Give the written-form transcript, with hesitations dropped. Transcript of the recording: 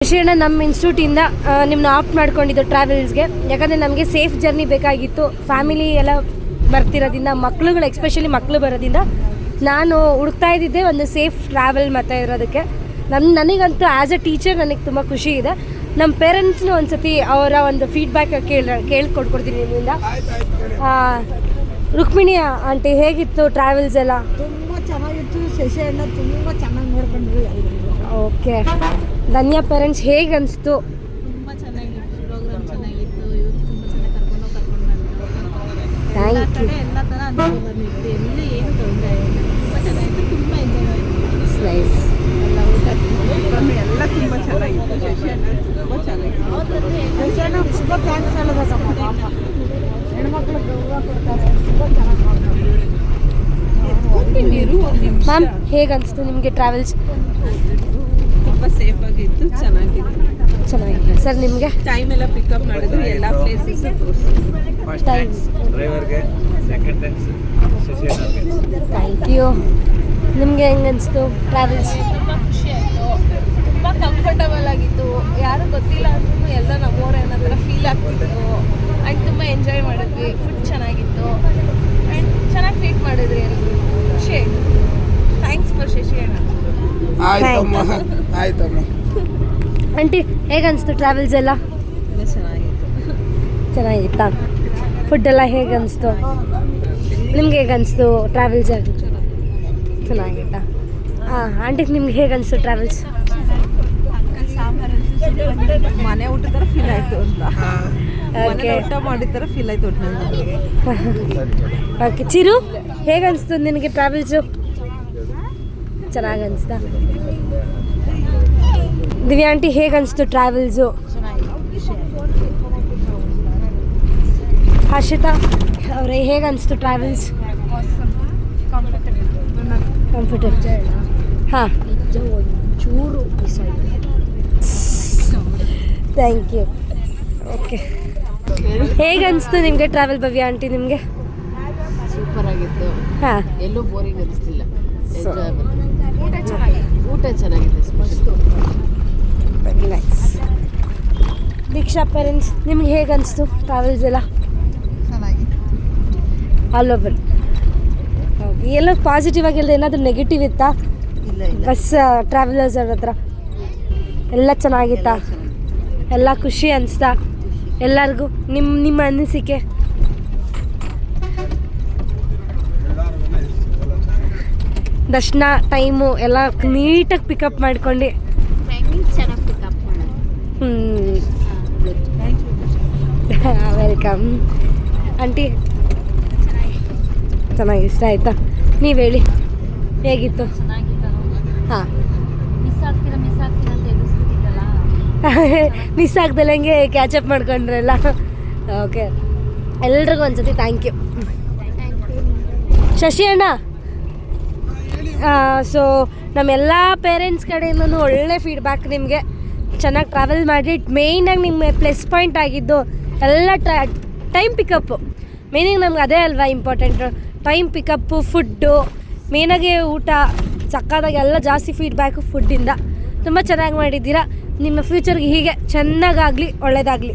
ಶಶಿ ನಮ್ಮ ಇನ್ಸ್ಟಿಟ್ಯೂಟಿಂದ ನಿಮ್ಮನ್ನ ಆಪ್ಟ್ ಮಾಡ್ಕೊಂಡಿದ್ದು ಟ್ರಾವೆಲ್ಸ್ಗೆ. ಯಾಕಂದರೆ ನಮಗೆ ಸೇಫ್ ಜರ್ನಿ ಬೇಕಾಗಿತ್ತು. ಫ್ಯಾಮಿಲಿ ಎಲ್ಲ ಬರ್ತಿರೋದ್ರಿಂದ, ಮಕ್ಳುಗಳು ಎಸ್ಪೆಷಲಿ ಮಕ್ಕಳು ಬರೋದ್ರಿಂದ ನಾನು ಹುಡುಕ್ತಾ ಇದ್ದಿದ್ದೆ ಒಂದು ಸೇಫ್ ಟ್ರಾವೆಲ್ ಮತ್ತು ಇರೋದಕ್ಕೆ. ನನಗಂತೂ ಆ್ಯಸ್ ಅ ಟೀಚರ್ ನನಗೆ ತುಂಬ ಖುಷಿ ಇದೆ. ನಮ್ಮ ಪೇರೆಂಟ್ಸ್ನೂ ಒಂದು ಸತಿ ಅವರ ಒಂದು ಫೀಡ್ಬ್ಯಾಕ್ ಕೇಳ್ಕೊಡ್ತೀನಿ ನಿಮ್ಮಿಂದ. ರುಕ್ಮಿಣಿ ಆಂಟಿ ಹೇಗಿತ್ತು ಟ್ರಾವೆಲ್ಸ್ ಎಲ್ಲ? ತುಂಬ ಚೆನ್ನಾಗಿತ್ತು. ಶಶಿ ಅಣ್ಣ ತುಂಬ ಚೆನ್ನಾಗಿ ನೋಡ್ಕೊಂಡ್ರು. ಓಕೆ. ಧನ್ಯ ಪೇರೆಂಟ್ಸ್ ಹೇಗೆ ಅನಿಸ್ತು? ತುಂಬ ಚೆನ್ನಾಗಿತ್ತು, ಪ್ರೋಗ್ರಾಮ್ ಚೆನ್ನಾಗಿತ್ತು. ಇವರು ತುಂಬ ಚೆನ್ನಾಗಿ ಕರ್ಕೊಂಡು ಥ್ಯಾಂಕ್ ಯು. ಎಲ್ಲ ಥರ ಅನುಭವ ಬಂದಿತ್ತು. ಎಲ್ಲಿ ಏನು ತೊಂದರೆ ಇಲ್ಲ, ತುಂಬ ಚೆನ್ನಾಗಿತ್ತು. ತುಂಬ ಎಂಜಾಯ್ ಮಾಡಿತ್ತು. ನೈಸ್. ಎಲ್ಲ ಊಟ ಎಲ್ಲ ತುಂಬ ಚೆನ್ನಾಗಿತ್ತು. ಶಶಿ ಅಣ್ಣ ತುಂಬ ಚೆನ್ನಾಗಿತ್ತು. ಶಶಿ ಅಣ್ಣ ತುಂಬ ಥ್ಯಾಂಕ್ಸ್ ಹೇಳಬೇಕಮ್ಮ. ಪಾಪ ಹೆಣ್ಮಕ್ಳಿಗೆ ಹೂವು ಕೊಡ್ತಾರೆ. ತುಂಬ ಚೆನ್ನಾಗಿ ಮಾಡ್ತಾರೆ. ಮ್ಯಾಮ್ ಹೇಗೆ ಅನಿಸ್ತು ನಿಮಗೆ ಟ್ರಾವೆಲ್ಸ್? ತುಂಬ ಸೇಫ್ ಆಗಿತ್ತು, ಚೆನ್ನಾಗಿತ್ತು. ಚೆನ್ನಾಗಿದೆ ಸರ್. ನಿಮಗೆ ಟೈಮ್ ಎಲ್ಲ ಪಿಕಪ್ ಮಾಡಿದ್ರು, ಎಲ್ಲ ಪ್ಲೇಸಸ್ ತೋರಿಸಿದ್ರು. ಡ್ರೈವರ್ಗೆ ಸೆಕೆಂಡ್ ಥ್ಯಾಂಕ್ಸ್ ಶಶಿ ಅಣ್ಣಗೆ. Thank you. ನಿಮಗೆ ಹೆಂಗೆ ಅನಿಸ್ತು ಟ್ರಾವೆಲ್ಸ್? ತುಂಬ ಖುಷಿ ಆಯಿತು, ತುಂಬ ಕಂಫರ್ಟಬಲ್ ಆಗಿತ್ತು. ಯಾರು ಗೊತ್ತಿಲ್ಲ ಅಂದ್ರೂ ಎಲ್ಲ ನಮ್ಮೋರೆ ಅನ್ನೋ ಥರ ಫೀಲ್ ಆಗ್ತಿತ್ತು. ಆ್ಯಂಡ್ ತುಂಬ ಎಂಜಾಯ್ ಮಾಡಿದ್ವಿ. ಫುಡ್ ಚೆನ್ನಾಗಿತ್ತು ಆ್ಯಂಡ್ ಚೆನ್ನಾಗಿ ಟ್ರೀಟ್ ಮಾಡಿದ್ರಿ ಎಲ್ಲರೂ. ಖುಷಿ ಆಯಿತು. ಥ್ಯಾಂಕ್ಸ್ ಫಾರ್ ಶಶಿ ಅಣ್ಣ. ಆಯ್ತಮ್ಮ ಆಯ್ತಮ್ಮ. ಆಂಟಿ ಹೇಗೆ ಅನಿಸ್ತು ಟ್ರಾವೆಲ್ಸ್ ಎಲ್ಲ? ಚೆನ್ನಾಗಿತ್ತು. ಚೆನ್ನಾಗಿತ್ತಾ? ಫುಡ್ ಎಲ್ಲ ಹೇಗೆ ಅನಿಸ್ತು ನಿಮ್ಗೆ? ಹೇಗೆ ಅನಿಸ್ತು ಟ್ರಾವೆಲ್ಸ್? ಚೆನ್ನಾಗಿತ್ತಾ? ಹಾಂ ಆಂಟಿ ನಿಮ್ಗೆ ಹೇಗೆ ಅನಿಸ್ತು ಟ್ರಾವೆಲ್ಸ್? ಮನೆ ಊಟ ಥರ ಫೀಲ್ ಆಯಿತು ಅಂತ. ಓಕೆ ಊಟ ಮಾಡಿದ ಥರ ಫೀಲ್ ಆಯಿತು ನನಗೆ. ಓಕೆ. ಚಿರು ಹೇಗೆ ಅನಿಸ್ತು ನಿನಗೆ ಟ್ರಾವೆಲ್ಸು? ಚೆನ್ನಾಗಿ ಅನಿಸ್ತಾ? ದಿವ್ಯಾ ಆಂಟಿ ಹೇಗೆ ಅನಿಸ್ತು ಟ್ರಾವೆಲ್ಸು? ಹರ್ಷಿತಾ ಅವರೇ ಹೇಗೆ ಅನಿಸ್ತು ಟ್ರಾವೆಲ್ಸ್? ಕಂಫರ್ಟಬಲ್. ಹಾಂ ಒಂಚೂರು ಥ್ಯಾಂಕ್ ಯು. ಓಕೆ. ಹೇಗೆ ಅನಿಸ್ತು ನಿಮಗೆ ಟ್ರಾವೆಲ್ ಭವ್ಯ ಆಂಟಿ ನಿಮಗೆ? ಸೂಪರ್ ಆಗಿತ್ತು. ಹಾಂ ಎಲ್ಲೂ ಬೋರಿಂಗ್ ಅನಿಸ್ತಿಲ್ಲ. ಊಟ ಚೆನ್ನಾಗಿದೆ. Very nice. ದೀಕ್ಷಾ ಪೇರೆಂಟ್ಸ್ ನಿಮ್ಗೆ ಹೇಗೆ ಅನಿಸ್ತು ಟ್ರಾವೆಲ್ಸ್ ಎಲ್ಲ? ಚೆನ್ನಾಗಿತ್ತು. All over. ಓಕೆ. ಎಲ್ಲ ಪಾಸಿಟಿವ್ ಆಗಿಲ್ಲ, ಏನಾದರೂ ನೆಗೆಟಿವ್ ಇತ್ತಾ ಇಲ್ಲ ಇಲ್ಲ. ಬಸ್ ಟ್ರಾವೆಲರ್ಸ್ ಅವ್ರ ಹತ್ರ? ಎಲ್ಲ ಚೆನ್ನಾಗಿತ್ತಾ? ಎಲ್ಲ ಖುಷಿ ಅನಿಸ್ತಾ ಎಲ್ಲರಿಗೂ? ನಿಮ್ಮ ಅನಿಸಿಕೆ? ದರ್ಶನ ಟೈಮು ಎಲ್ಲ ನೀಟಾಗಿ ಪಿಕಪ್ ಮಾಡ್ಕೊಂಡು ಚೆನ್ನಾಗಿ ಪಿಕಪ್ ಮಾಡೋದು. Welcome aunty. ಚೆನ್ನಾಗಿ ಇಷ್ಟ ಆಯಿತಾ? ನೀವು ಹೇಳಿ ಹೇಗಿತ್ತು? ಚೆನ್ನಾಗಿತ್ತು. ಹಾಂ ಮಿಸ್ ಆಗ್ತೀರಾ ಅಂತ ಎದುರಿಸ್ತಿದ್ದಲ್ಲ. ಮಿಸ್ ಆಗ್ದಲ್ಲಂಗೆ ಕ್ಯಾಚಪ್ ಮಾಡ್ಕೊಂಡ್ರಲ್ಲ. ಓಕೆ. ಎಲ್ರಿಗೂ ಒಂದ್ಸತಿ ಥ್ಯಾಂಕ್ ಯು. ಶಶಿ ಅಣ್ಣ, ಸೊ ನಮ್ಮೆಲ್ಲ ಪೇರೆಂಟ್ಸ್ ಕಡೆಯಿಂದನೂ ಒಳ್ಳೆ ಫೀಡ್ಬ್ಯಾಕ್ ನಿಮಗೆ. ಚೆನ್ನಾಗಿ ಟ್ರಾವೆಲ್ ಮಾಡಿ. ಮೇಯ್ನಾಗಿ ನಿಮ್ಮ ಪ್ಲಸ್ ಪಾಯಿಂಟ್ ಆಗಿದ್ದು ಎಲ್ಲ ಟೈಮ್ ಪಿಕಪ್ಪು. ಮೇಯ್ನಾಗಿ ನಮ್ಗೆ ಅದೇ ಅಲ್ವಾ ಇಂಪಾರ್ಟೆಂಟು. ಟೈಮ್ ಪಿಕಪ್ಪು, ಫುಡ್ಡು, ಮೇಯ್ನಾಗಿ ಊಟ ಸಕ್ಕತ್ತಾಗಿ ಎಲ್ಲ ಜಾಸ್ತಿ ಫೀಡ್ಬ್ಯಾಕು ಫುಡ್ಡಿಂದ. ತುಂಬ ಚೆನ್ನಾಗಿ ಮಾಡಿದ್ದೀರಾ. ನಿಮ್ಮ ಫ್ಯೂಚರ್ಗೆ ಹೀಗೆ ಚೆನ್ನಾಗಾಗಲಿ, ಒಳ್ಳೆಯದಾಗಲಿ.